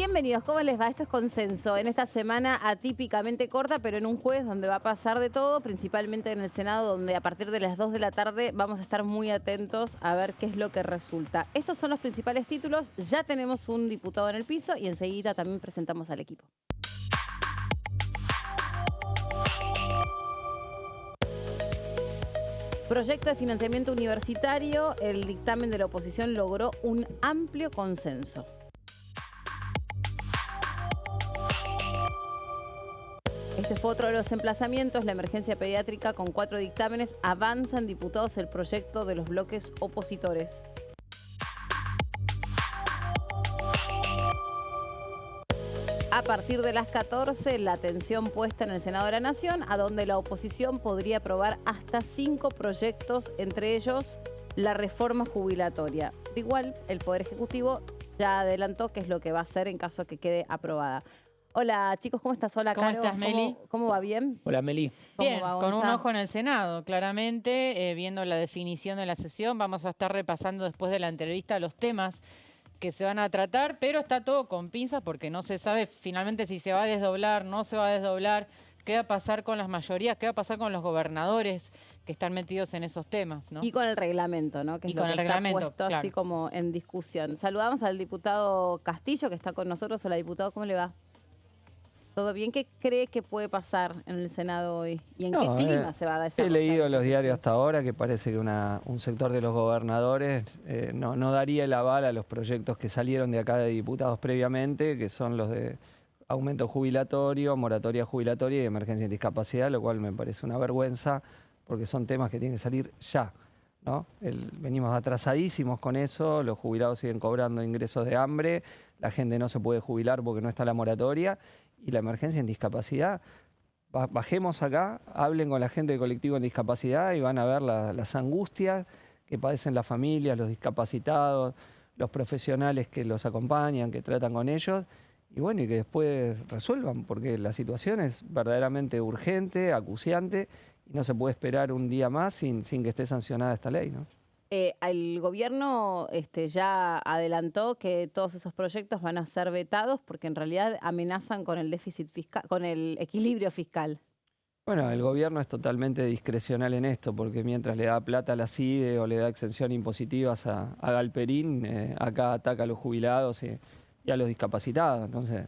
Bienvenidos, ¿cómo les va? Esto es Consenso. En esta semana atípicamente corta, pero en un jueves donde va a pasar de todo, principalmente en el Senado, donde a partir de las 2 de la tarde vamos a estar muy atentos a ver qué es lo que resulta. Estos son los principales títulos. Ya tenemos un diputado en el piso y enseguida también presentamos al equipo. Proyecto de financiamiento universitario. El dictamen de la oposición logró un amplio consenso. Este fue otro de los emplazamientos. La emergencia pediátrica con 4 dictámenes. Avanzan diputados el proyecto de los bloques opositores. A partir de las 14, la atención puesta en el Senado de la Nación, a donde la oposición podría aprobar hasta 5 proyectos, entre ellos la reforma jubilatoria. Igual, el Poder Ejecutivo ya adelantó qué es lo que va a hacer en caso de que quede aprobada. Hola chicos, ¿cómo estás? Hola, ¿Cómo Caro. estás, Meli? ¿Cómo va? ¿Bien? Hola, Meli. Bien, va, con un Gonza? ojo en el Senado, claramente, viendo la definición de la sesión. Vamos a estar repasando después de la entrevista los temas que se van a tratar, pero está todo con pinzas porque no se sabe finalmente si se va a desdoblar, no se va a desdoblar, qué va a pasar con las mayorías, qué va a pasar con los gobernadores que están metidos en esos temas, ¿no? Y con el reglamento, ¿no? Que es Y lo con que el está reglamento, puesto así claro. como en discusión. Saludamos al diputado Castillo, que está con nosotros. Hola, diputado, ¿cómo le va? ¿Todo bien? ¿Qué cree que puede pasar en el Senado hoy? ¿Y en qué clima se va a desarrollar? He leído esta los diarios sesión? hasta ahora que parece que un sector de los gobernadores no daría el aval a los proyectos que salieron de acá de diputados previamente, que son los de aumento jubilatorio, moratoria jubilatoria y emergencia en discapacidad, lo cual me parece una vergüenza porque son temas que tienen que salir ya, ¿no? Venimos atrasadísimos con eso, los jubilados siguen cobrando ingresos de hambre, la gente no se puede jubilar porque no está la moratoria y la emergencia en discapacidad. Bajemos acá, hablen con la gente del colectivo en discapacidad y van a ver las angustias que padecen las familias, los discapacitados, los profesionales que los acompañan, que tratan con ellos, y bueno, y que después resuelvan, porque la situación es verdaderamente urgente, acuciante, y no se puede esperar un día más sin que esté sancionada esta ley, ¿no? El gobierno ya adelantó que todos esos proyectos van a ser vetados porque en realidad amenazan con el déficit fiscal, con el equilibrio fiscal. Bueno, el gobierno es totalmente discrecional en esto, porque mientras le da plata a la CIDE o le da exención impositivas a Galperín, acá ataca a los jubilados y a los discapacitados. Entonces,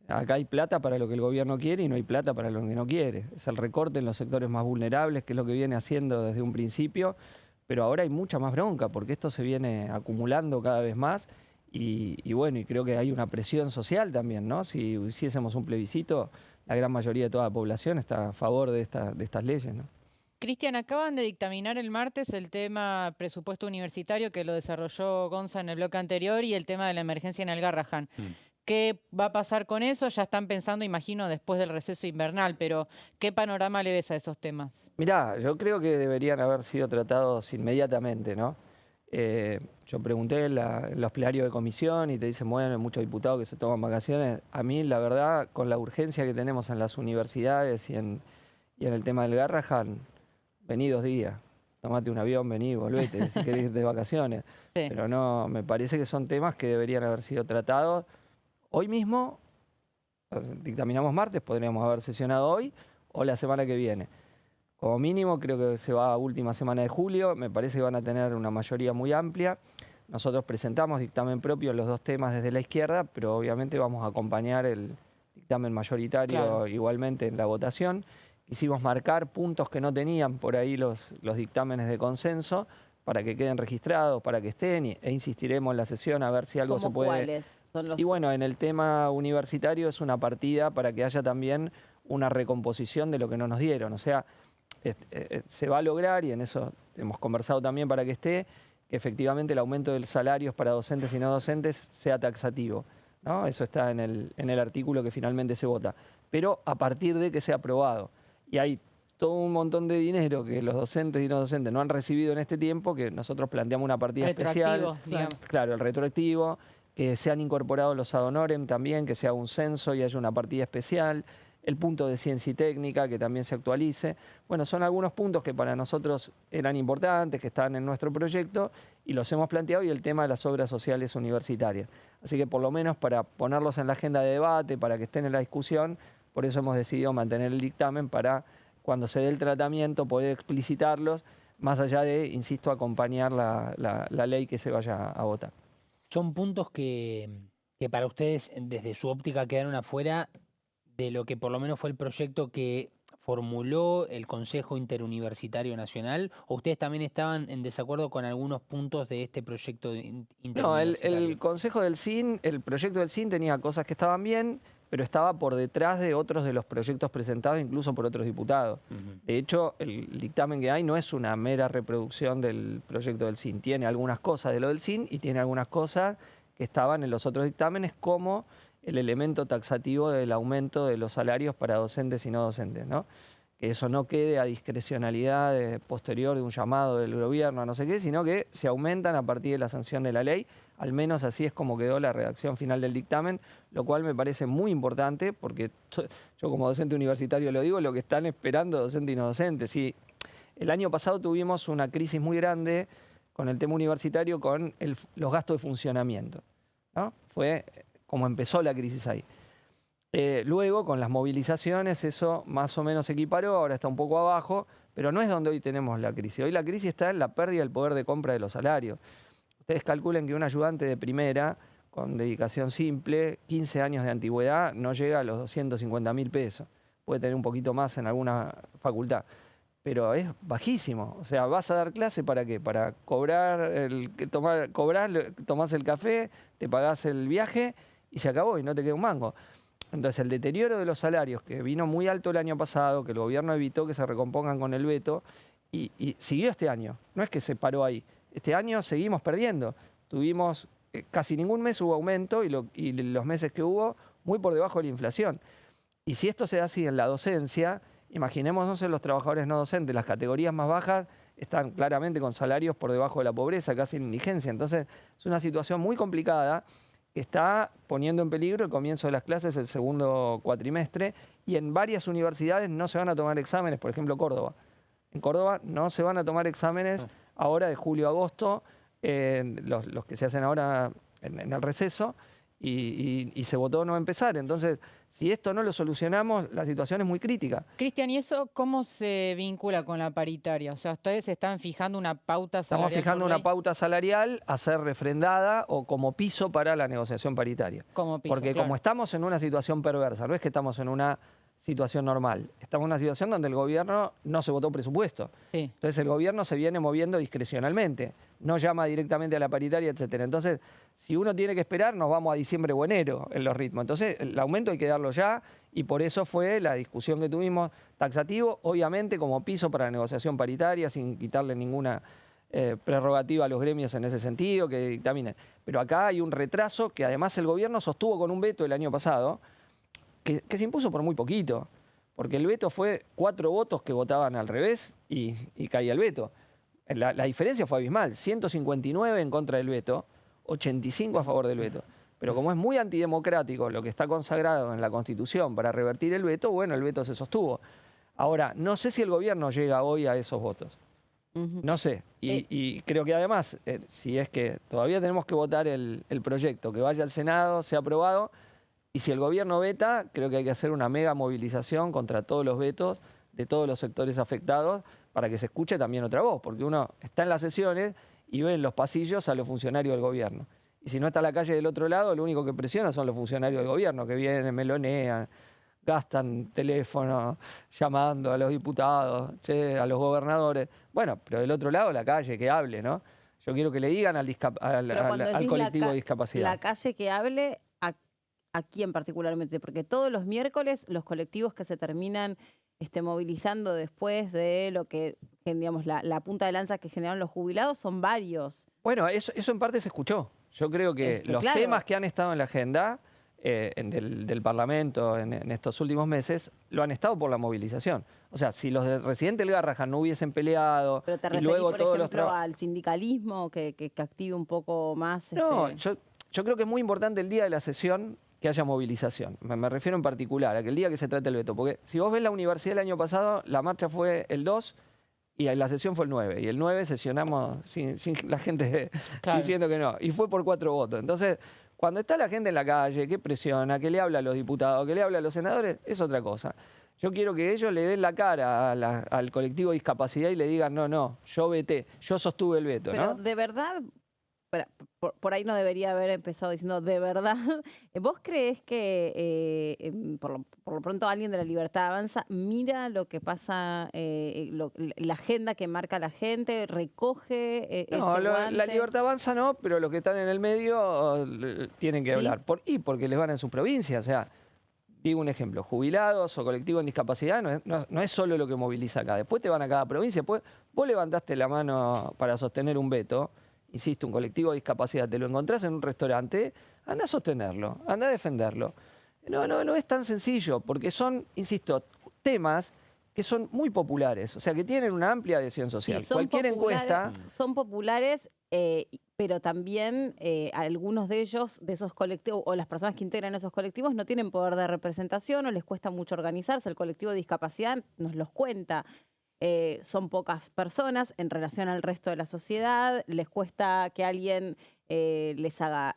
acá hay plata para lo que el gobierno quiere y no hay plata para lo que no quiere. Es el recorte en los sectores más vulnerables, que es lo que viene haciendo desde un principio, pero ahora hay mucha más bronca, porque esto se viene acumulando cada vez más y bueno, y creo que hay una presión social también, ¿no? Si hiciésemos un plebiscito, la gran mayoría de toda la población está a favor de estas leyes, ¿no? Cristian, acaban de dictaminar el martes el tema presupuesto universitario que lo desarrolló Gonza en el bloque anterior y el tema de la emergencia en el Garrahan. ¿Qué va a pasar con eso? Ya están pensando, imagino, después del receso invernal, pero ¿qué panorama le ves a esos temas? Mirá, yo creo que deberían haber sido tratados inmediatamente, ¿no? Yo pregunté en los plenarios de comisión y te dicen, bueno, hay muchos diputados que se toman vacaciones. A mí, la verdad, con la urgencia que tenemos en las universidades y en el tema del Garrahan, vení 2 días, tomate un avión, vení, volvete, si querés ir de vacaciones. Sí. Pero no, me parece que son temas que deberían haber sido tratados hoy mismo. Dictaminamos martes, podríamos haber sesionado hoy o la semana que viene. Como mínimo, creo que se va a última semana de julio. Me parece que van a tener una mayoría muy amplia. Nosotros presentamos dictamen propio en los 2 temas desde la izquierda, pero obviamente vamos a acompañar el dictamen mayoritario Claro. igualmente en la votación. Quisimos marcar puntos que no tenían por ahí los dictámenes de consenso para que queden registrados, para que estén, e insistiremos en la sesión a ver si algo se ¿Cómo puede... cuáles son los? Y bueno, en el tema universitario es una partida para que haya también una recomposición de lo que no nos dieron. O sea, se va a lograr, y en eso hemos conversado también para que esté, que efectivamente el aumento de salarios para docentes y no docentes sea taxativo, ¿no? Eso está en el artículo que finalmente se vota. Pero a partir de que sea aprobado. Y hay todo un montón de dinero que los docentes y no docentes no han recibido en este tiempo, que nosotros planteamos una partida especial. Retroactivo, digamos. Claro, el retroactivo, que se han incorporado los ad honorem también, que se haga un censo y haya una partida especial. el punto de ciencia y técnica, que también se actualice. Bueno, son algunos puntos que para nosotros eran importantes, que están en nuestro proyecto y los hemos planteado, y el tema de las obras sociales universitarias. Así que por lo menos para ponerlos en la agenda de debate, para que estén en la discusión, por eso hemos decidido mantener el dictamen para cuando se dé el tratamiento poder explicitarlos, más allá de, insisto, acompañar la ley que se vaya a votar. Son puntos que para ustedes, desde su óptica, quedaron afuera de lo que por lo menos fue el proyecto que formuló el Consejo Interuniversitario Nacional, ¿o ustedes también estaban en desacuerdo con algunos puntos de este proyecto interuniversitario? No, el Consejo del CIN, el proyecto del CIN tenía cosas que estaban bien, pero estaba por detrás de otros de los proyectos presentados, incluso por otros diputados. De hecho, el dictamen que hay no es una mera reproducción del proyecto del CIN. Tiene algunas cosas de lo del CIN y tiene algunas cosas que estaban en los otros dictámenes, como el elemento taxativo del aumento de los salarios para docentes y no docentes, ¿no? Que eso no quede a discrecionalidad posterior de un llamado del gobierno a no sé qué, sino que se aumentan a partir de la sanción de la ley. Al menos así es como quedó la redacción final del dictamen, lo cual me parece muy importante, porque yo como docente universitario lo digo, lo que están esperando docentes y no docentes. Sí, el año pasado tuvimos una crisis muy grande con el tema universitario, con los gastos de funcionamiento, ¿no? Fue como empezó la crisis ahí. Luego, con las movilizaciones, eso más o menos se equiparó, ahora está un poco abajo, pero no es donde hoy tenemos la crisis. Hoy la crisis está en la pérdida del poder de compra de los salarios. Ustedes calculen que un ayudante de primera, con dedicación simple, 15 años de antigüedad, no llega a los 250.000 pesos. Puede tener un poquito más en alguna facultad, pero es bajísimo. O sea, vas a dar clase ¿para qué? Para cobrar, tomás el café, te pagás el viaje y se acabó y no te queda un mango. Entonces, el deterioro de los salarios, que vino muy alto el año pasado, que el gobierno evitó que se recompongan con el veto, y siguió este año. No es que se paró ahí. Este año seguimos perdiendo. Tuvimos casi ningún mes hubo aumento, y los meses que hubo, muy por debajo de la inflación. Y si esto se da así en la docencia, imaginémonos en los trabajadores no docentes. Las categorías más bajas están claramente con salarios por debajo de la pobreza, casi en indigencia. Entonces, es una situación muy complicada, que está poniendo en peligro el comienzo de las clases el segundo cuatrimestre, y en varias universidades no se van a tomar exámenes, por ejemplo Córdoba. En Córdoba no se van a tomar exámenes ahora de julio a agosto, los que se hacen ahora en el receso, y se votó no empezar. Entonces, si esto no lo solucionamos, la situación es muy crítica. Cristian, ¿y eso cómo se vincula con la paritaria? O sea, ¿ustedes están fijando una pauta salarial? Estamos fijando una pauta salarial a ser refrendada o como piso para la negociación paritaria. Como piso, porque claro. como estamos en una situación perversa, no es que estamos en una situación normal, estamos en una situación donde el gobierno no se votó presupuesto. Sí. Entonces el gobierno se viene moviendo discrecionalmente, no llama directamente a la paritaria, etcétera. Entonces, si uno tiene que esperar, nos vamos a diciembre o enero en los ritmos. Entonces, el aumento hay que darlo ya, y por eso fue la discusión que tuvimos, taxativo, obviamente como piso para la negociación paritaria, sin quitarle ninguna prerrogativa a los gremios en ese sentido, que dictaminen. Pero acá hay un retraso que además el gobierno sostuvo con un veto el año pasado, que se impuso por muy poquito, porque el veto fue 4 votos que votaban al revés y caía el veto. La diferencia fue abismal, 159 en contra del veto, 85 a favor del veto. Pero como es muy antidemocrático lo que está consagrado en la Constitución para revertir el veto, bueno, el veto se sostuvo. Ahora, no sé si el gobierno llega hoy a esos votos. No sé. Y creo que además, si es que todavía tenemos que votar el proyecto, que vaya al Senado, sea aprobado, y si el gobierno veta, creo que hay que hacer una mega movilización contra todos los vetos de todos los sectores afectados, para que se escuche también otra voz, porque uno está en las sesiones y ve en los pasillos a los funcionarios del gobierno. Y si no está la calle del otro lado, lo único que presiona son los funcionarios del gobierno, que vienen, melonean, gastan teléfono llamando a los diputados, a los gobernadores. Bueno, pero del otro lado la calle, que hable, ¿no? Yo quiero que le digan al colectivo de discapacidad. La calle que hable, ¿a quién particularmente? Porque todos los miércoles los colectivos que se terminan movilizando después de lo que, digamos, la punta de lanza que generaron los jubilados son varios. Bueno, eso en parte se escuchó. Yo creo que los temas que han estado en la agenda del Parlamento en estos últimos meses lo han estado por la movilización. O sea, si los de Residente del Garrahan no hubiesen peleado, pero te y referís, luego por todos ejemplo, al sindicalismo que active un poco más. No, yo creo que es muy importante el día de la sesión que haya movilización. Me refiero en particular a que el día que se trate el veto, porque si vos ves la universidad el año pasado, la marcha fue el 2 y la sesión fue el 9. Y el 9 sesionamos sin la gente diciendo que no. Y fue por 4 votos. Entonces, cuando está la gente en la calle, que presiona, que le habla a los diputados, que le habla a los senadores, es otra cosa. Yo quiero que ellos le den la cara al colectivo de discapacidad y le digan, no, yo veté, yo sostuve el veto, Pero ¿no? de verdad, por ahí no debería haber empezado diciendo de verdad. ¿Vos creés que por lo pronto alguien de la Libertad Avanza mira lo que pasa, la agenda que marca la gente, recoge No, ese la guante? Libertad Avanza no, pero los que están en el medio tienen que ¿Sí? hablar. Porque les van en su provincia, o sea, digo un ejemplo, jubilados o colectivos en discapacidad no es solo lo que moviliza acá. Después te van a cada provincia, después vos levantaste la mano para sostener un veto, insisto, un colectivo de discapacidad, te lo encontrás en un restaurante, anda a sostenerlo, anda a defenderlo. No es tan sencillo, porque son, insisto, temas que son muy populares, o sea, que tienen una amplia adhesión social. Sí, son Cualquier encuesta... son populares, pero también algunos de ellos, de esos colectivos, o las personas que integran esos colectivos, no tienen poder de representación o les cuesta mucho organizarse. El colectivo de discapacidad nos los cuenta. Son pocas personas en relación al resto de la sociedad, les cuesta que alguien les haga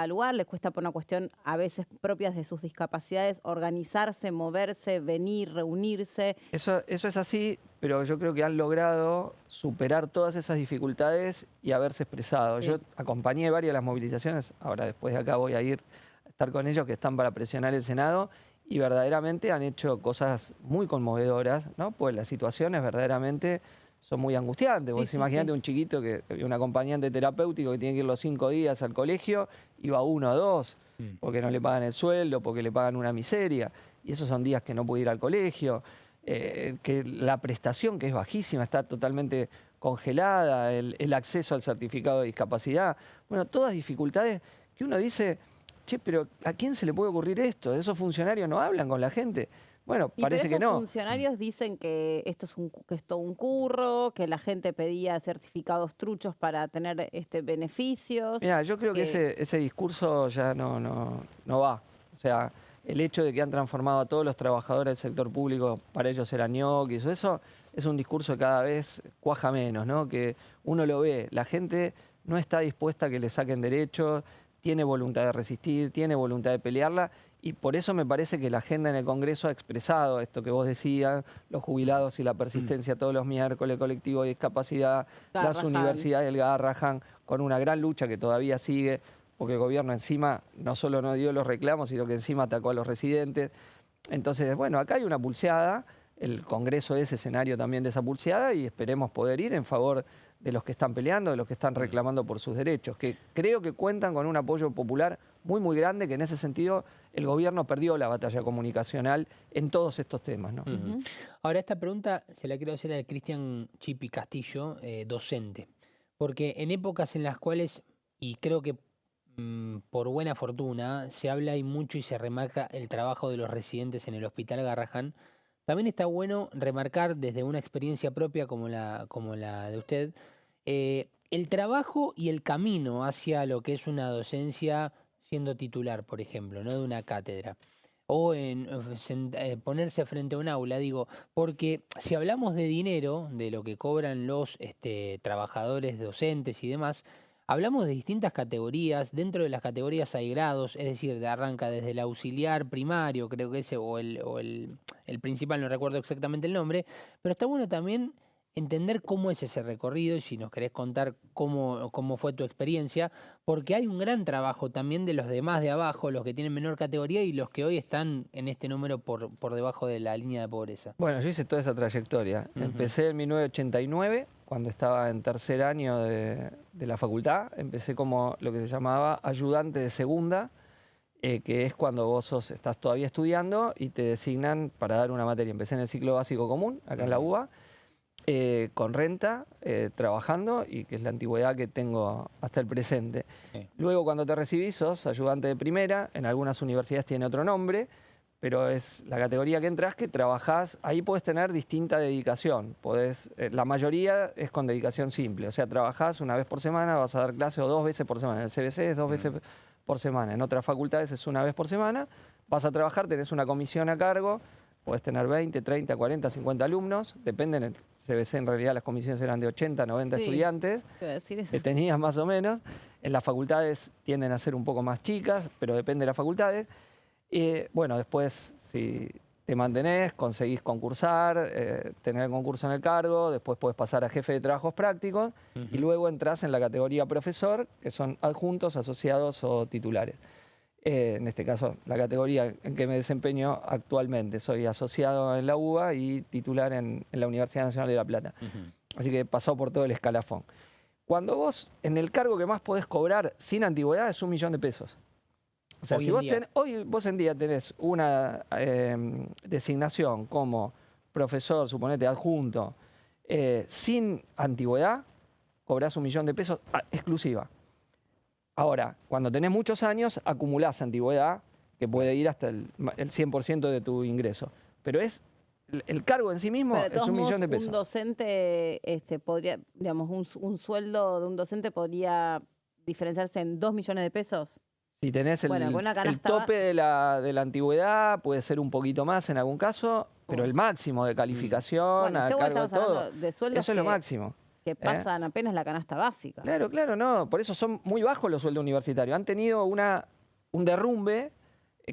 lugar, les cuesta por una cuestión a veces propias de sus discapacidades organizarse, moverse, venir, reunirse. Eso es así, pero yo creo que han logrado superar todas esas dificultades y haberse expresado. Sí. Yo acompañé varias de las movilizaciones, ahora después de acá voy a ir a estar con ellos que están para presionar el Senado y verdaderamente han hecho cosas muy conmovedoras, ¿no? Pues las situaciones verdaderamente son muy angustiantes. Vos imaginate un chiquito, un acompañante terapéutico que tiene que ir los 5 días al colegio y va 1 o 2, porque no le pagan el sueldo, porque le pagan una miseria, y esos son días que no puede ir al colegio, que la prestación, que es bajísima, está totalmente congelada, el acceso al certificado de discapacidad, bueno, todas dificultades que uno dice... Che, pero ¿a quién se le puede ocurrir esto? ¿Esos funcionarios no hablan con la gente? Bueno, parece que no. Los funcionarios dicen que esto es todo un curro, que la gente pedía certificados truchos para tener beneficios. Mira, yo creo que ese discurso ya no va. O sea, el hecho de que han transformado a todos los trabajadores del sector público, para ellos eran ñoquis, eso es un discurso que cada vez cuaja menos, ¿no? Que uno lo ve, la gente no está dispuesta a que le saquen derechos, tiene voluntad de resistir, tiene voluntad de pelearla y por eso me parece que la agenda en el Congreso ha expresado esto que vos decías, los jubilados y la persistencia todos los miércoles, colectivo de discapacidad, las universidades del Garrahan, con una gran lucha que todavía sigue, porque el gobierno encima no solo no dio los reclamos, sino que encima atacó a los residentes. Entonces, bueno, acá hay una pulseada, el Congreso es escenario también de esa pulseada y esperemos poder ir en favor de los que están peleando, de los que están reclamando por sus derechos, que creo que cuentan con un apoyo popular muy grande, que en ese sentido el gobierno perdió la batalla comunicacional en todos estos temas, ¿no? Ahora, esta pregunta se la quiero hacer a Cristian Chipi Castillo, docente, porque en épocas en las cuales, y creo que por buena fortuna, se habla y mucho y se remarca el trabajo de los residentes en el Hospital Garrahan, también está bueno remarcar desde una experiencia propia como la de usted, el trabajo y el camino hacia lo que es una docencia siendo titular, por ejemplo, no de una cátedra, o ponerse frente a un aula, digo, porque si hablamos de dinero, de lo que cobran los trabajadores docentes y demás, hablamos de distintas categorías, dentro de las categorías hay grados, es decir, arranca desde el auxiliar primario, creo que ese, o el principal, no recuerdo exactamente el nombre, pero está bueno también entender cómo es ese recorrido y si nos querés contar cómo fue tu experiencia, porque hay un gran trabajo también de los demás de abajo, los que tienen menor categoría y los que hoy están en este número por debajo de la línea de pobreza. Bueno, yo hice toda esa trayectoria. Empecé en 1989, cuando estaba en tercer año de la facultad. Empecé como lo que se llamaba ayudante de segunda, que es cuando vos estás todavía estudiando y te designan para dar una materia. Empecé en el ciclo básico común, acá en la UBA, con renta, trabajando, y que es la antigüedad que tengo hasta el presente. Luego, cuando te recibís, sos ayudante de primera. En algunas universidades tiene otro nombre, pero es la categoría que entras, que trabajás. Ahí podés tener distinta dedicación. La mayoría es con dedicación simple. O sea, trabajás una vez por semana, vas a dar clase, o 2 veces por semana. En el CBC es 2 veces por semana. En otras facultades es una vez por semana. Vas a trabajar, tenés una comisión a cargo, podés tener 20, 30, 40, 50 alumnos, dependen, en el CBC en realidad las comisiones eran de 80, 90 Sí, estudiantes, te iba a decir eso. que tenías más o menos. En las facultades tienden a ser un poco más chicas, pero depende de las facultades. Bueno, después si te mantenés, conseguís concursar, tener el concurso en el cargo, después podés pasar a jefe de trabajos prácticos y luego entras en la categoría profesor, que son adjuntos, asociados o titulares. En este caso, la categoría en que me desempeño actualmente. Soy asociado en la UBA y titular en la Universidad Nacional de La Plata. Así que he pasado por todo el escalafón. Cuando vos, en el cargo que más podés cobrar sin antigüedad es 1 millón de pesos. O sea, si hoy vos en día tenés una designación como profesor, suponete adjunto, sin antigüedad, cobrás 1 millón de pesos exclusiva. Ahora, cuando tenés muchos años, acumulás antigüedad que puede ir hasta el 100% de tu ingreso. Pero es el cargo en sí mismo es 1 millón de pesos. Un docente podría, digamos, un sueldo de un docente podría diferenciarse en 2 millones de pesos. Si tenés el tope de la antigüedad, puede ser un poquito más en algún caso, pero el máximo de calificación a cargo de todo, eso es lo máximo. Que pasan apenas la canasta básica. Claro, claro, no. Por eso son muy bajos los sueldos universitarios. Han tenido un derrumbe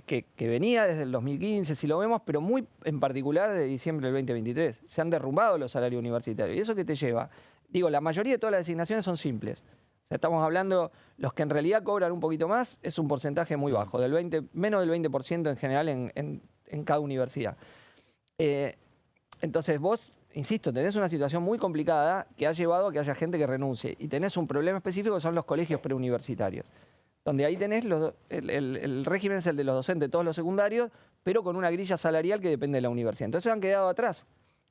que venía desde el 2015, si lo vemos, pero muy en particular de diciembre del 2023. Se han derrumbado los salarios universitarios. ¿Y eso qué te lleva? Digo, la mayoría de todas las designaciones son simples. O sea, estamos hablando, los que en realidad cobran un poquito más, es un porcentaje muy bajo, menos del 20% en general en cada universidad. Entonces vos, insisto, tenés una situación muy complicada que ha llevado a que haya gente que renuncie. Y tenés un problema específico que son los colegios preuniversitarios, donde ahí tenés el régimen es el de los docentes, todos los secundarios, pero con una grilla salarial que depende de la universidad. Entonces han quedado atrás.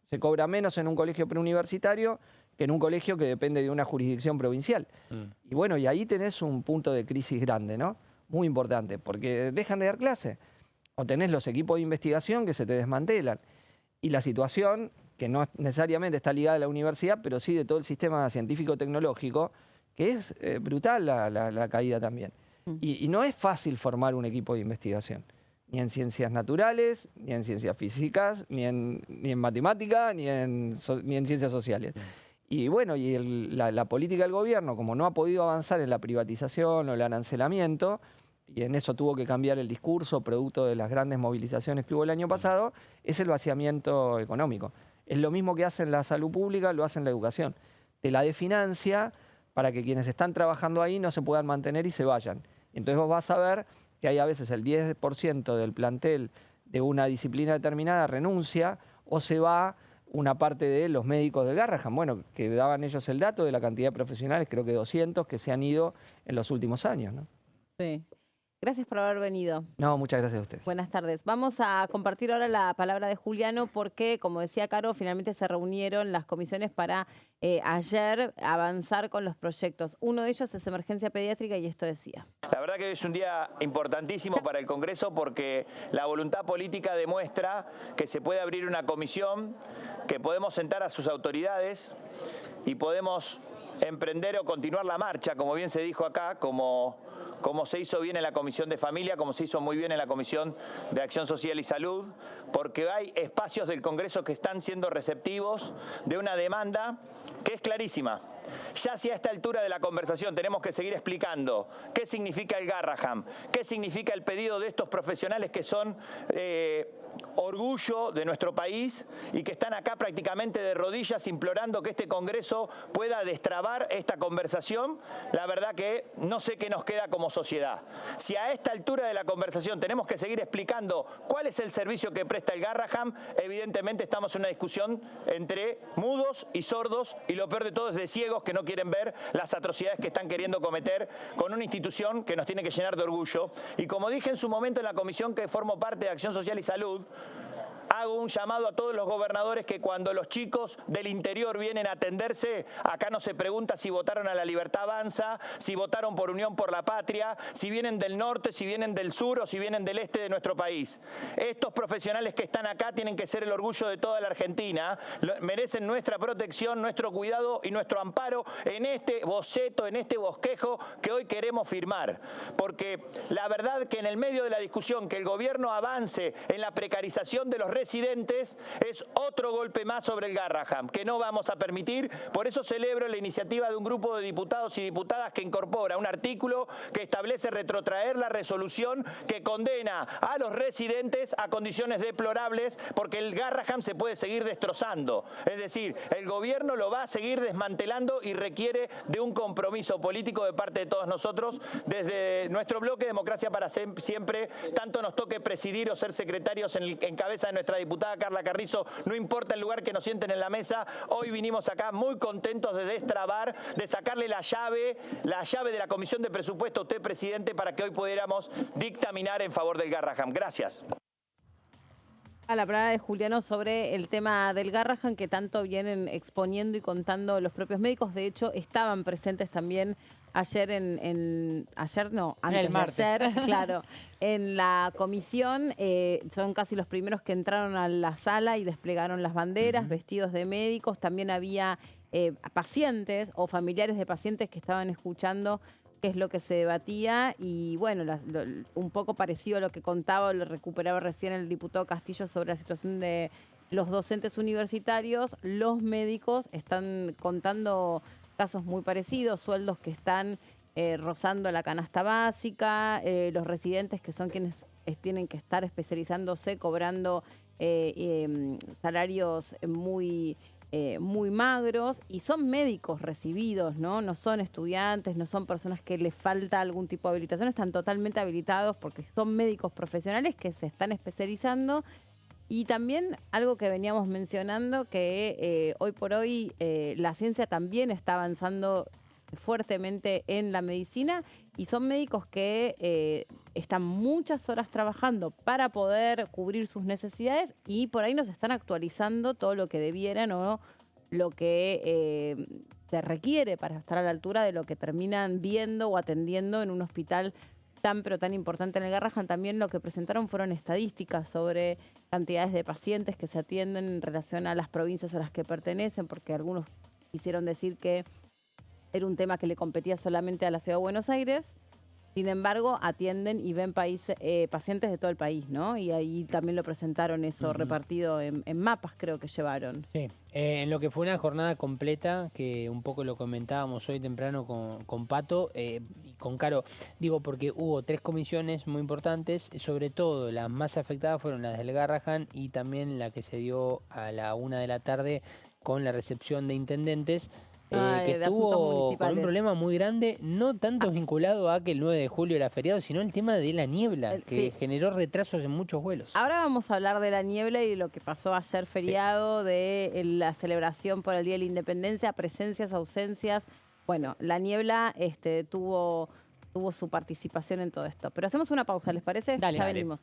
Se cobra menos en un colegio preuniversitario que en un colegio que depende de una jurisdicción provincial. Y bueno, y ahí tenés un punto de crisis grande, ¿no? Muy importante, porque dejan de dar clase. O tenés los equipos de investigación que se te desmantelan. Y la situación, que no necesariamente está ligada a la universidad, pero sí de todo el sistema científico-tecnológico, que es brutal la caída también. Y no es fácil formar un equipo de investigación, ni en ciencias naturales, ni en ciencias físicas, ni en matemática, ni en ciencias sociales. Y bueno, la política del gobierno, como no ha podido avanzar en la privatización o el arancelamiento, y en eso tuvo que cambiar el discurso producto de las grandes movilizaciones que hubo el año pasado, es el vaciamiento económico. Es lo mismo que hacen la salud pública, lo hacen la educación. Te la desfinancia para que quienes están trabajando ahí no se puedan mantener y se vayan. Entonces vos vas a ver que hay a veces el 10% del plantel de una disciplina determinada renuncia o se va una parte de los médicos del Garrahan. Bueno, que daban ellos el dato de la cantidad de profesionales, creo que 200, que se han ido en los últimos años, ¿no? Sí. Gracias por haber venido. No, muchas gracias a ustedes. Buenas tardes. Vamos a compartir ahora la palabra de Juliano porque, como decía Caro, finalmente se reunieron las comisiones para ayer avanzar con los proyectos. Uno de ellos es emergencia pediátrica y esto decía. La verdad que hoy es un día importantísimo para el Congreso porque la voluntad política demuestra que se puede abrir una comisión, que podemos sentar a sus autoridades y podemos emprender o continuar la marcha, como bien se dijo acá, como se hizo bien en la Comisión de Familia, como se hizo muy bien en la Comisión de Acción Social y Salud, porque hay espacios del Congreso que están siendo receptivos de una demanda que es clarísima. Ya si a esta altura de la conversación tenemos que seguir explicando qué significa el Garrahan, qué significa el pedido de estos profesionales que son orgullo de nuestro país y que están acá prácticamente de rodillas implorando que este Congreso pueda destrabar esta conversación, la verdad que no sé qué nos queda como sociedad. Si a esta altura de la conversación tenemos que seguir explicando cuál es el servicio que presta el Garrahan, evidentemente estamos en una discusión entre mudos y sordos y lo peor de todo es de ciegos que no quieren ver las atrocidades que están queriendo cometer con una institución que nos tiene que llenar de orgullo. Y como dije en su momento en la comisión que formo parte de Acción Social y Salud, hago un llamado a todos los gobernadores que cuando los chicos del interior vienen a atenderse, acá no se pregunta si votaron a La Libertad Avanza, si votaron por Unión por la Patria, si vienen del norte, si vienen del sur o si vienen del este de nuestro país. Estos profesionales que están acá tienen que ser el orgullo de toda la Argentina, merecen nuestra protección, nuestro cuidado y nuestro amparo en este boceto, en este bosquejo que hoy queremos firmar. Porque la verdad que en el medio de la discusión que el gobierno avance en la precarización de los residentes es otro golpe más sobre el Garrahan, que no vamos a permitir. Por eso celebro la iniciativa de un grupo de diputados y diputadas que incorpora un artículo que establece retrotraer la resolución que condena a los residentes a condiciones deplorables, porque el Garrahan se puede seguir destrozando. Es decir, el gobierno lo va a seguir desmantelando y requiere de un compromiso político de parte de todos nosotros. Desde nuestro bloque Democracia para Siempre, tanto nos toque presidir o ser secretarios en cabeza de nuestra diputada Carla Carrizo, no importa el lugar que nos sienten en la mesa, hoy vinimos acá muy contentos de destrabar, de sacarle la llave de la Comisión de Presupuesto a usted, presidente, para que hoy pudiéramos dictaminar en favor del Garrahan. Gracias. A la palabra de Juliano sobre el tema del Garrahan que tanto vienen exponiendo y contando los propios médicos. De hecho, estaban presentes también ayer antes de ayer, claro, en la comisión. Son casi los primeros que entraron a la sala y desplegaron las banderas, vestidos de médicos. También había pacientes o familiares de pacientes que estaban escuchando qué es lo que se debatía y bueno, un poco parecido a lo que contaba o lo recuperaba recién el diputado Castillo sobre la situación de los docentes universitarios. Los médicos están contando casos muy parecidos, sueldos que están rozando la canasta básica, los residentes que son quienes tienen que estar especializándose, cobrando salarios muy magros, y son médicos recibidos, ¿no? No son estudiantes, no son personas que les falta algún tipo de habilitación, están totalmente habilitados porque son médicos profesionales que se están especializando. Y también algo que veníamos mencionando, que hoy por hoy la ciencia también está avanzando fuertemente en la medicina y son médicos que están muchas horas trabajando para poder cubrir sus necesidades y por ahí nos están actualizando todo lo que debieran o lo que se requiere para estar a la altura de lo que terminan viendo o atendiendo en un hospital tan pero tan importante en el Garrahan. También lo que presentaron fueron estadísticas sobre cantidades de pacientes que se atienden en relación a las provincias a las que pertenecen, porque algunos quisieron decir que era un tema que le competía solamente a la Ciudad de Buenos Aires. Sin embargo, atienden y ven pacientes de todo el país, ¿no? Y ahí también lo presentaron eso repartido en mapas, creo que llevaron. Sí, en lo que fue una jornada completa, que un poco lo comentábamos hoy temprano con Pato y con Caro, digo porque hubo 3 comisiones muy importantes, sobre todo las más afectadas fueron las del Garrahan y también la que se dio a la 1 de la tarde con la recepción de intendentes. Que estuvo con un problema muy grande, no tanto vinculado a que el 9 de julio era feriado, sino el tema de la niebla, que generó retrasos en muchos vuelos. Ahora vamos a hablar de la niebla y de lo que pasó ayer feriado, de la celebración por el Día de la Independencia, presencias, ausencias. Bueno, la niebla tuvo su participación en todo esto. Pero hacemos una pausa, ¿les parece? Dale, ya venimos.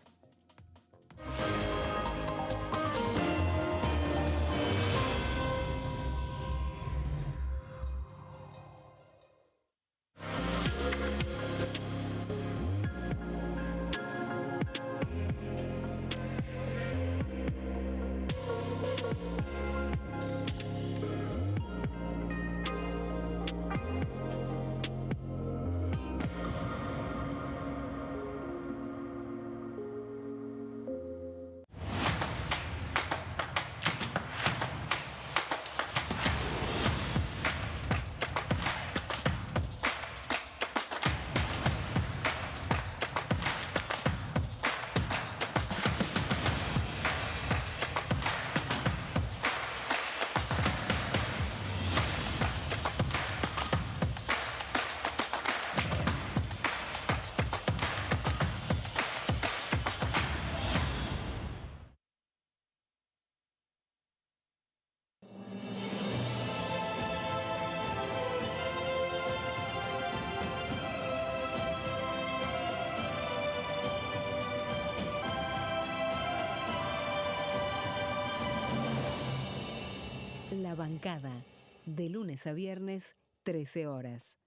Bancada, de lunes a viernes, 13 horas.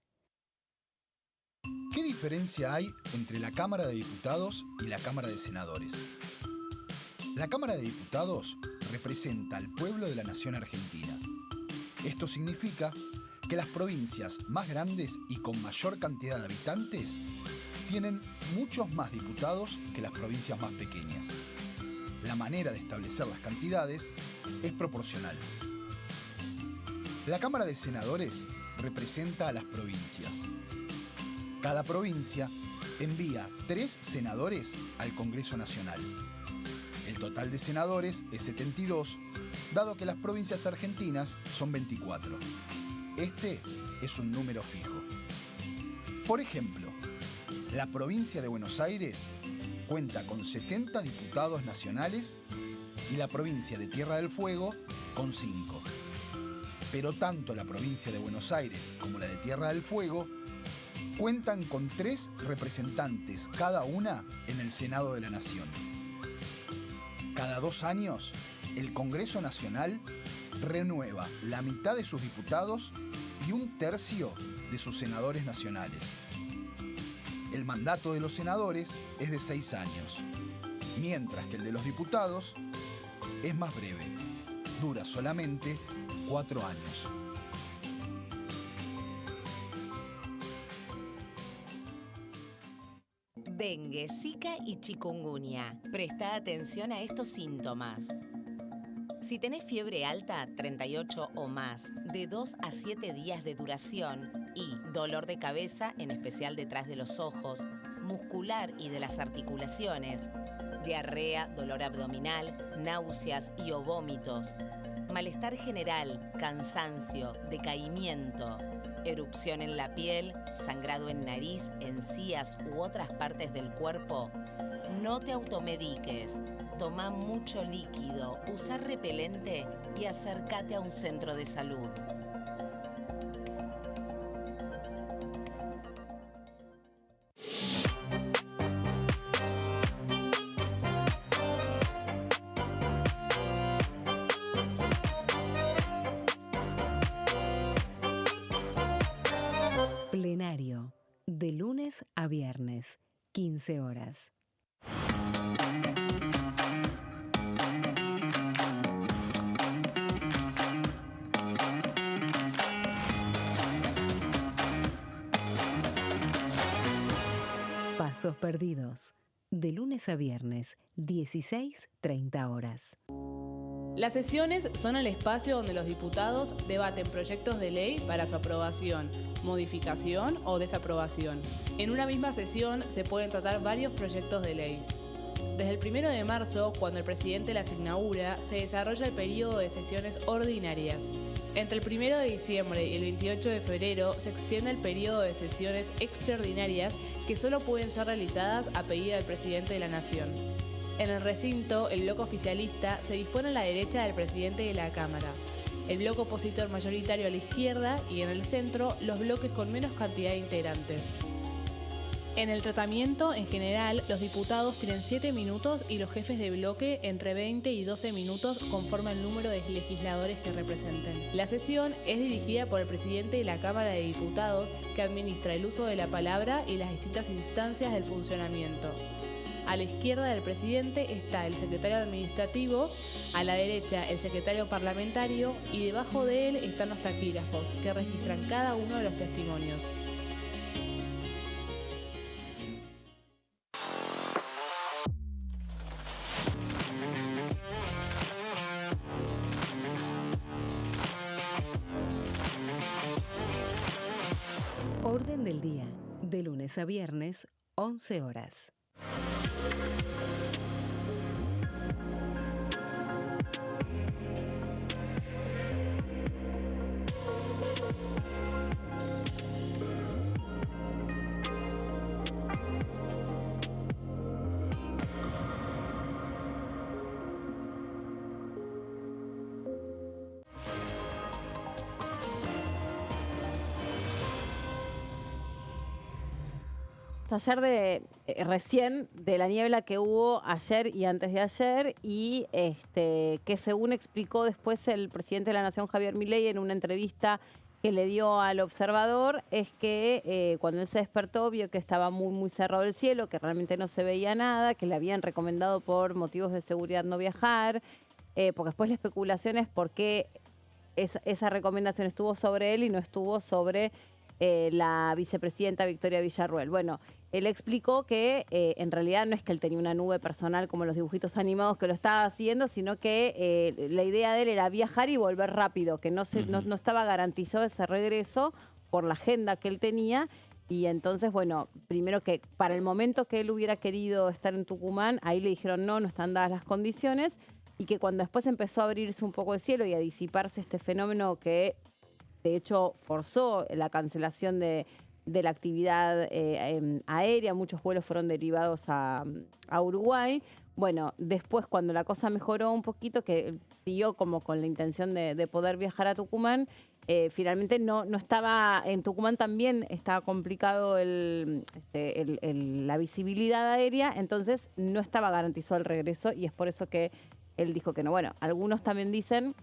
¿Qué diferencia hay entre la Cámara de Diputados y la Cámara de Senadores? La Cámara de Diputados representa al pueblo de la nación argentina. Esto significa que las provincias más grandes y con mayor cantidad de habitantes tienen muchos más diputados que las provincias más pequeñas. La manera de establecer las cantidades es proporcional. La Cámara de Senadores representa a las provincias. Cada provincia envía 3 senadores al Congreso Nacional. El total de senadores es 72, dado que las provincias argentinas son 24. Este es un número fijo. Por ejemplo, la provincia de Buenos Aires cuenta con 70 diputados nacionales y la provincia de Tierra del Fuego con 5. Pero tanto la provincia de Buenos Aires como la de Tierra del Fuego cuentan con 3 representantes cada una en el Senado de la Nación. Cada 2 años, el Congreso Nacional renueva la mitad de sus diputados y 1/3 de sus senadores nacionales. El mandato de los senadores es de 6 años, mientras que el de los diputados es más breve, dura solamente 4 años. Dengue, Zika y chikungunya. Presta atención a estos síntomas. Si tenés fiebre alta, 38 o más, de 2 a 7 días de duración y dolor de cabeza, en especial detrás de los ojos, muscular y de las articulaciones, diarrea, dolor abdominal, náuseas y o vómitos, malestar general, cansancio, decaimiento, erupción en la piel, sangrado en nariz, encías u otras partes del cuerpo, no te automediques. Toma mucho líquido, usa repelente y acércate a un centro de salud. Plenario, de lunes a viernes, 15 horas. Pasos perdidos, de lunes a viernes, 16:30 horas. Las sesiones son el espacio donde los diputados debaten proyectos de ley para su aprobación, modificación o desaprobación. En una misma sesión se pueden tratar varios proyectos de ley. Desde el 1 de marzo, cuando el presidente las inaugura, se desarrolla el periodo de sesiones ordinarias. Entre el 1 de diciembre y el 28 de febrero se extiende el periodo de sesiones extraordinarias que solo pueden ser realizadas a pedido del presidente de la Nación. En el recinto, el bloque oficialista se dispone a la derecha del presidente de la Cámara, el bloque opositor mayoritario a la izquierda y en el centro los bloques con menos cantidad de integrantes. En el tratamiento, en general, los diputados tienen 7 minutos y los jefes de bloque entre 20 y 12 minutos conforme al número de legisladores que representen. La sesión es dirigida por el presidente de la Cámara de Diputados, que administra el uso de la palabra y las distintas instancias del funcionamiento. A la izquierda del presidente está el secretario administrativo, a la derecha el secretario parlamentario y debajo de él están los taquígrafos, que registran cada uno de los testimonios. Orden del día, de lunes a viernes, 11 horas. ayer recién de la niebla que hubo ayer y antes de ayer y que según explicó después el presidente de la Nación, Javier Milei, en una entrevista que le dio al Observador, es que cuando él se despertó vio que estaba muy cerrado el cielo, que realmente no se veía nada, que le habían recomendado por motivos de seguridad no viajar, porque después la especulación es por qué esa recomendación estuvo sobre él y no estuvo sobre la vicepresidenta Victoria Villarruel. Bueno, él explicó que en realidad no es que él tenía una nube personal como los dibujitos animados que lo estaba haciendo, sino que la idea de él era viajar y volver rápido, que no estaba garantizado ese regreso por la agenda que él tenía. Y entonces, bueno, primero que para el momento que él hubiera querido estar en Tucumán, ahí le dijeron no están dadas las condiciones, y que cuando después empezó a abrirse un poco el cielo y a disiparse este fenómeno que de hecho forzó la cancelación de la actividad aérea, muchos vuelos fueron derivados a Uruguay. Bueno, después cuando la cosa mejoró un poquito, que siguió como con la intención de poder viajar a Tucumán, finalmente no estaba, en Tucumán también estaba complicado la visibilidad aérea, entonces no estaba garantizado el regreso y es por eso que él dijo que no. Bueno, algunos también dicen